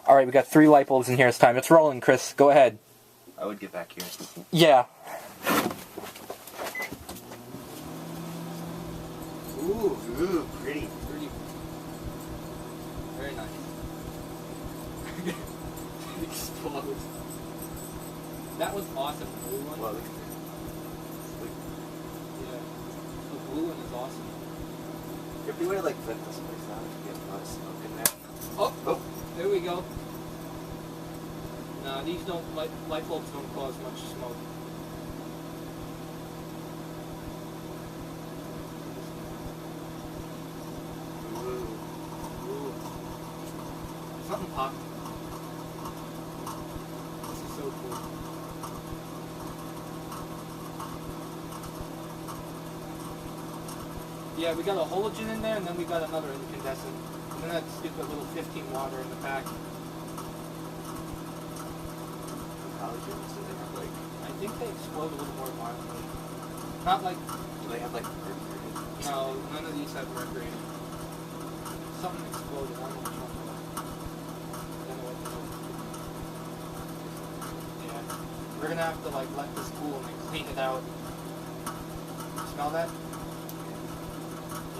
Alright, we got 3 light bulbs in here this time. It's rolling, Chris. Go ahead. I would get back here. Yeah. Ooh, pretty. Pretty. Very nice. It explodes. That was awesome. The blue one. Well, look at this. Yeah. The blue one is awesome. If we were to like flip this place out, we get a lot of smoke in there. Oh, there we go. Nah, these don't, light bulbs don't cause much smoke. Ooh. Something popped. This is so cool. Yeah, we got a halogen in there, and then we got another incandescent. And then that stupid little 15 water in the pack. Halogens, do they have like... I think they explode a little more violently. Not like... Do they have like mercury? No, none of these have mercury in it. Something exploded. I don't know which one it was. I don't know what the hell. Yeah. We're gonna have to like let this cool and then clean it out. Smell that?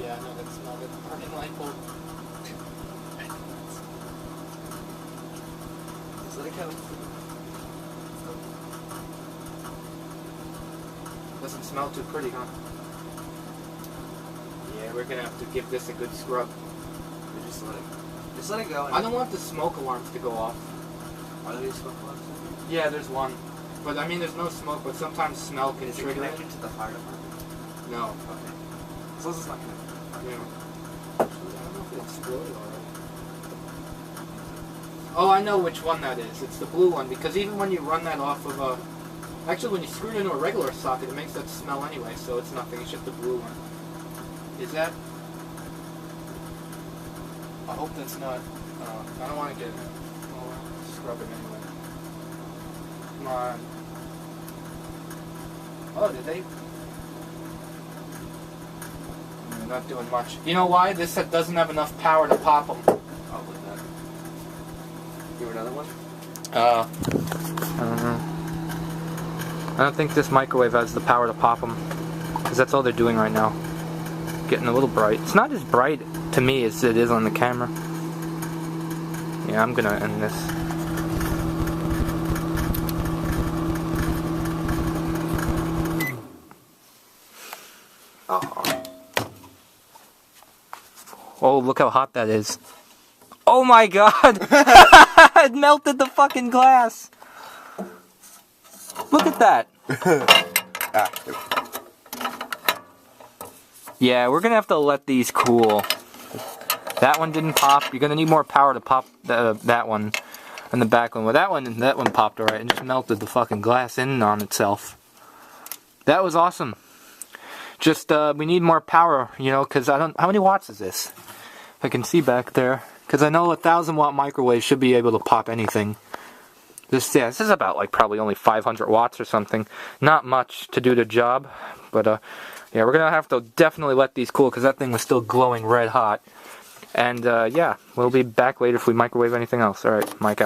Yeah, I know that smell. That's burning light bulb. It's like how... Doesn't smell too pretty, huh? Yeah, we're gonna have to give this a good scrub. Just let it go. I don't want the smoke alarms to go off. Are there smoke alarms? Yeah, there's one. But I mean, there's no smoke, but sometimes smell can Is it trigger it. connected to the fire department? No. Okay. As long as it's not connected. Yeah. Actually, I don't know if it exploded already. Oh, I know which one that is. It's the blue one, because even when you run that off of a... Actually, when you screw it into a regular socket, it makes that smell anyway, so it's nothing. It's just the blue one. Is that... I hope that's not... I don't want to get... Oh, scrub it anyway. Come on. Oh, did they... Not doing much. You know why? This set doesn't have enough power to pop them. Probably not. You have another one? I don't know. I don't think this microwave has the power to pop them. Because that's all they're doing right now. Getting a little bright. It's not as bright to me as it is on the camera. Yeah, I'm gonna end this. Oh, look how hot that is. Oh my god! It melted the fucking glass! Look at that! Yeah, we're gonna have to let these cool. That one didn't pop. You're gonna need more power to pop that one and the back one. Well, that one popped alright and just melted the fucking glass in on itself. That was awesome. Just, we need more power, you know, because how many watts is this? If I can see back there. Because I know a 1,000-watt microwave should be able to pop anything. This is about, like, probably only 500 watts or something. Not much to do the job. But, yeah, we're going to have to definitely let these cool, because that thing was still glowing red hot. And, yeah, we'll be back later if we microwave anything else. Alright, mic out.